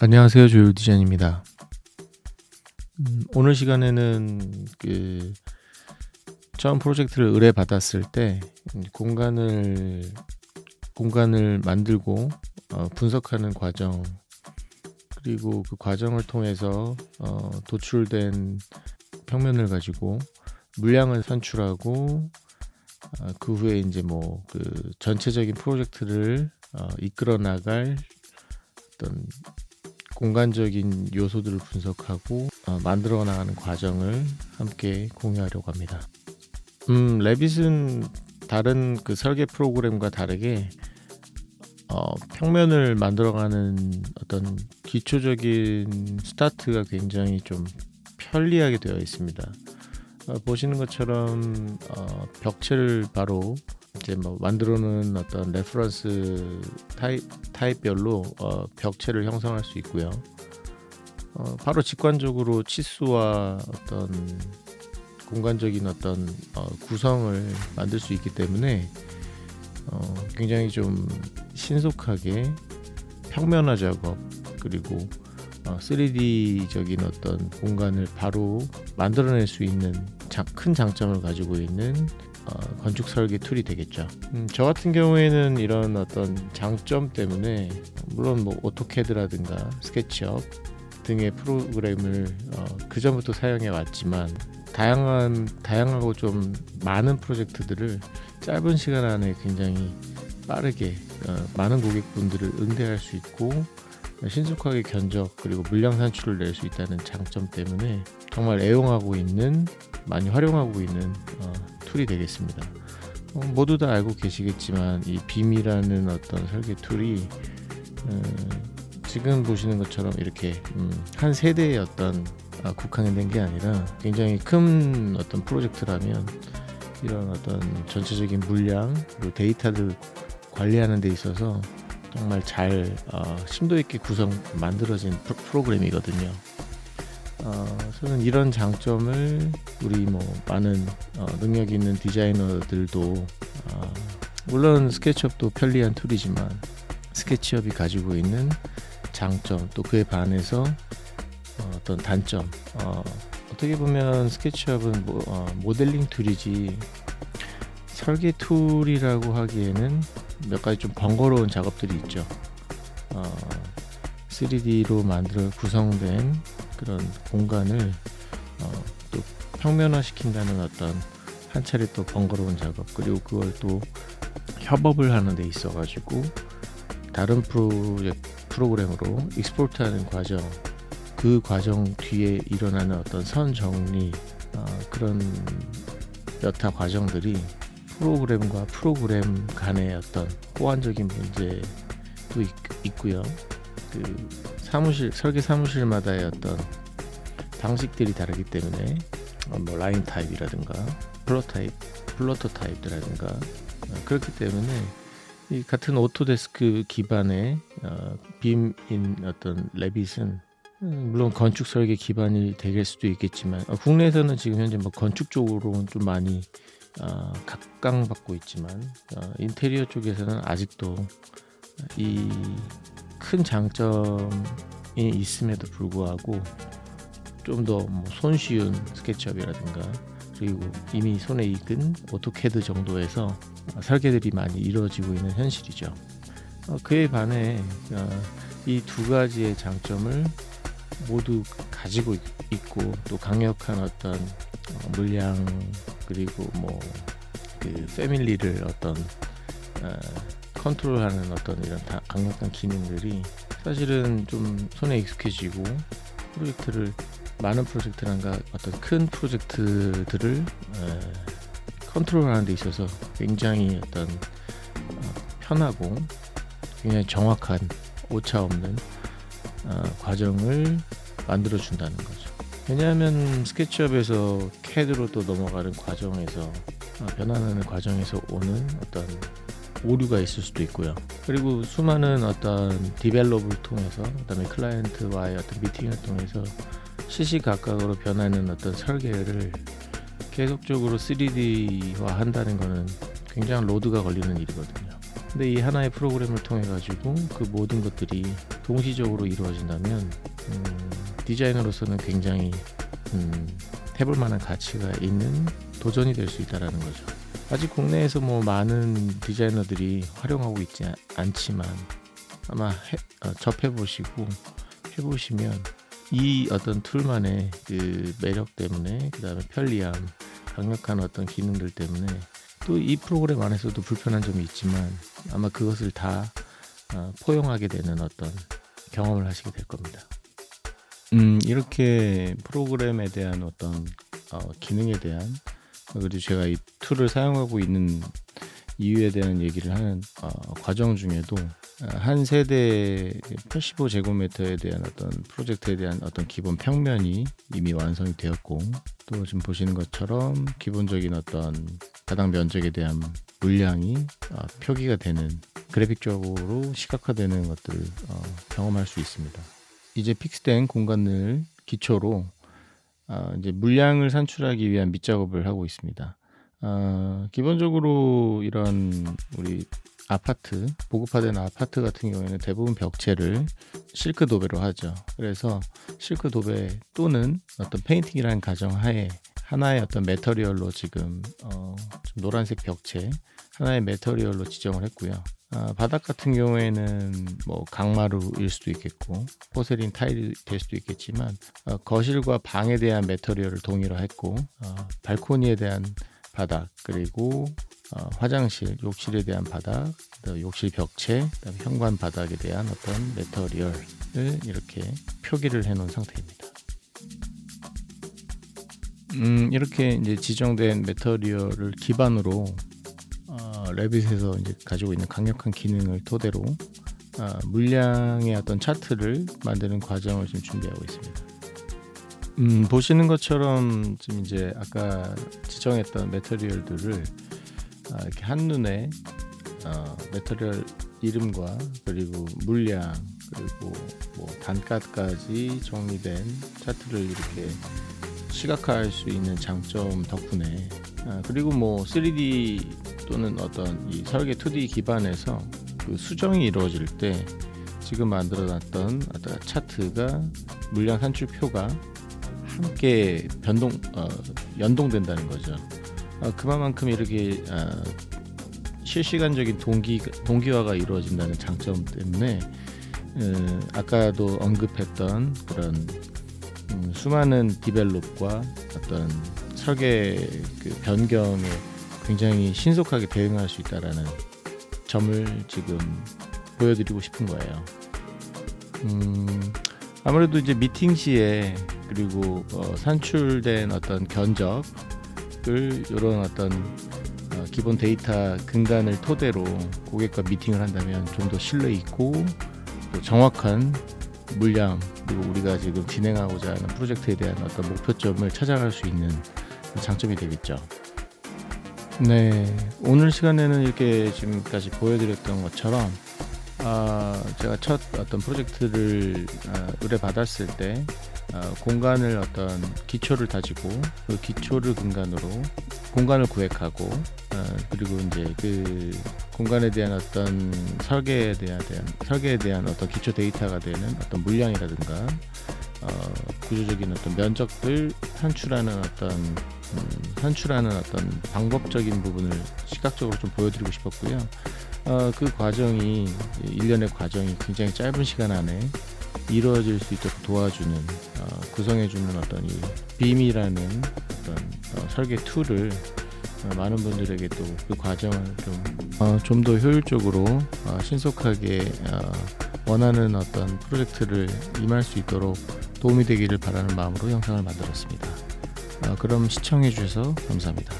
안녕하세요, 조율 디자인입니다. 오늘 시간에는 처음 프로젝트를 의뢰받았을 때 공간을 만들고 분석하는 과정, 그리고 그 과정을 통해서 도출된 평면을 가지고 물량을 산출하고 그 후에 이제 전체적인 프로젝트를 이끌어 나갈 어떤 공간적인 요소들을 분석하고 만들어 나가는 과정을 함께 공유하려고 합니다. 레빗은 다른 그 설계 프로그램과 다르게 평면을 만들어가는 어떤 기초적인 스타트가 굉장히 좀 편리하게 되어 있습니다. 보시는 것처럼 벽체를 바로 이제 만들어놓은 어떤 레퍼런스 타입별로 벽체를 형성할 수 있고요. 바로 직관적으로 치수와 어떤 공간적인 어떤 구성을 만들 수 있기 때문에 굉장히 좀 신속하게 평면화 작업, 그리고 3D적인 어떤 공간을 바로 만들어낼 수 있는 큰 장점을 가지고 있는 건축 설계 툴이 되겠죠. 저 같은 경우에는 이런 어떤 장점 때문에 물론 오토캐드라든가 스케치업 등의 프로그램을 그 전부터 사용해 왔지만 다양하고 좀 많은 프로젝트들을 짧은 시간 안에 굉장히 빠르게 많은 고객분들을 응대할 수 있고 신속하게 견적 그리고 물량 산출을 낼 수 있다는 장점 때문에 정말 많이 활용하고 있는 툴이 되겠습니다. 모두 다 알고 계시겠지만 이 BIM이라는 어떤 설계 툴이 지금 보시는 것처럼 이렇게 한 세대의 어떤 국한된 게 아니라 굉장히 큰 어떤 프로젝트라면 이런 어떤 전체적인 물량 그리고 데이터를 관리하는 데 있어서 정말 잘 심도 있게 만들어진 프로그램이거든요. 저는 이런 장점을 우리 많은 능력 있는 디자이너들도 물론 스케치업도 편리한 툴이지만 스케치업이 가지고 있는 장점, 또 그에 반해서 어떤 단점, 어떻게 보면 스케치업은 모델링 툴이지 설계 툴이라고 하기에는 몇 가지 좀 번거로운 작업들이 있죠. 3D로 구성된 그런 공간을 또 평면화 시킨다는 어떤 한 차례 또 번거로운 작업, 그리고 그걸 또 협업을 하는 데 있어 가지고 다른 프로그램으로 익스포트하는 과정, 그 과정 뒤에 일어나는 어떤 선 정리, 그런 여타 과정들이 프로그램과 프로그램 간의 어떤 호환적인 문제도 있고요. 설계 사무실마다의 어떤 방식들이 다르기 때문에 라인 타입이라든가 플로터 타입이라든가 그렇기 때문에 이 같은 오토데스크 기반의 빔인 어떤 레빗은 물론 건축 설계 기반이 될 수도 있겠지만 국내에서는 지금 현재 건축 쪽으로는 좀 많이 각광받고 있지만 인테리어 쪽에서는 아직도 이 큰 장점이 있음에도 불구하고 좀 더 손쉬운 스케치업이라든가 그리고 이미 손에 익은 오토캐드 정도에서 설계들이 많이 이루어지고 있는 현실이죠. 그에 반해 이 두 가지의 장점을 모두 가지고 있고 또 강력한 어떤 물량 그리고 패밀리를 어떤 컨트롤하는 어떤 이런 강력한 기능들이 사실은 좀 손에 익숙해지고 많은 프로젝트란가 어떤 큰 프로젝트들을 컨트롤하는 데 있어서 굉장히 어떤 편하고 굉장히 정확한 오차 없는 과정을 만들어 준다는 거죠. 왜냐하면 스케치업에서 CAD로 또 넘어가는 과정에서 변환하는 과정에서 오는 어떤 오류가 있을 수도 있고요. 그리고 수많은 어떤 디벨롭을 통해서, 그다음에 클라이언트와의 어떤 미팅을 통해서 시시각각으로 변하는 어떤 설계를 계속적으로 3D화 한다는 거는 굉장히 로드가 걸리는 일이거든요. 근데 이 하나의 프로그램을 통해 가지고 그 모든 것들이 동시적으로 이루어진다면 디자이너로서는 굉장히 해볼 만한 가치가 있는 도전이 될 수 있다는 거죠. 아직 국내에서 뭐 많은 디자이너들이 활용하고 있지 않지만 아마 접해보시고 해보시면 이 어떤 툴만의 그 매력 때문에, 그 다음에 편리함, 강력한 어떤 기능들 때문에 또 이 프로그램 안에서도 불편한 점이 있지만 아마 그것을 다 포용하게 되는 어떤 경험을 하시게 될 겁니다. 이렇게 프로그램에 대한 어떤 기능에 대한, 그리고 제가 이 툴을 사용하고 있는 이유에 대한 얘기를 하는 과정 중에도 한 세대 85제곱미터에 대한 어떤 프로젝트에 대한 어떤 기본 평면이 이미 완성이 되었고, 또 지금 보시는 것처럼 기본적인 어떤 바닥 면적에 대한 물량이 표기가 되는, 그래픽적으로 시각화되는 것들을 경험할 수 있습니다. 이제 픽스된 공간을 기초로 이제 물량을 산출하기 위한 밑작업을 하고 있습니다. 기본적으로 이런 우리 아파트, 보급화된 아파트 같은 경우에는 대부분 벽체를 실크 도배로 하죠. 그래서 실크 도배 또는 어떤 페인팅이라는 가정하에 하나의 어떤 매터리얼로 지금 좀 노란색 벽체 하나의 매터리얼로 지정을 했고요. 바닥 같은 경우에는 뭐 강마루일 수도 있겠고 포세린 타일이 될 수도 있겠지만 거실과 방에 대한 매터리얼을 동일화했고, 발코니에 대한 바닥, 그리고 화장실, 욕실에 대한 바닥, 욕실 벽체, 그다음에 현관 바닥에 대한 어떤 매터리얼을 이렇게 표기를 해놓은 상태입니다. 이렇게 이제 지정된 매터리얼을 기반으로 레빗에서 이제 가지고 있는 강력한 기능을 토대로 물량의 어떤 차트를 만드는 과정을 지금 준비하고 있습니다. 보시는 것처럼 지금 이제 아까 지정했던 매터리얼들을 이렇게 한눈에 매터리얼 이름과 그리고 물량, 그리고 뭐 단가까지 정리된 차트를 이렇게 시각화할 수 있는 장점 덕분에, 그리고 뭐 3D 또는 어떤 이 설계 2D 기반에서 그 수정이 이루어질 때 지금 만들어놨던 어떤 차트가, 물량 산출표가 함께 연동된다는 거죠. 그만큼 이렇게 실시간적인 동기화가 이루어진다는 장점 때문에 아까도 언급했던 그런 수많은 디벨롭과 어떤 설계 그 변경에 굉장히 신속하게 대응할 수 있다라는 점을 지금 보여드리고 싶은 거예요. 아무래도 이제 미팅 시에, 그리고 산출된 어떤 견적을 이런 어떤 기본 데이터 근간을 토대로 고객과 미팅을 한다면 좀 더 신뢰 있고 또 정확한 물량, 그리고 우리가 지금 진행하고자 하는 프로젝트에 대한 어떤 목표점을 찾아갈 수 있는 장점이 되겠죠. 네, 오늘 시간에는 이렇게 지금까지 보여드렸던 것처럼 제가 첫 어떤 프로젝트를 의뢰받았을 때 공간을 어떤 기초를 다지고 그 기초를 근간으로 공간을 구획하고, 그리고 이제 그 공간에 대한 어떤 설계에 대한 어떤 기초 데이터가 되는 어떤 물량이라든가 구조적인 어떤 면적들 산출하는 어떤 방법적인 부분을 시각적으로 좀 보여드리고 싶었고요. 그 과정이, 일련의 과정이 굉장히 짧은 시간 안에 이루어질 수 있도록 도와주는, 구성해주는 어떤 이 빔이라는 어떤 설계 툴을 많은 분들에게 또 그 과정을 좀 더 효율적으로 신속하게 원하는 어떤 프로젝트를 임할 수 있도록 도움이 되기를 바라는 마음으로 영상을 만들었습니다. 그럼 시청해 주셔서 감사합니다.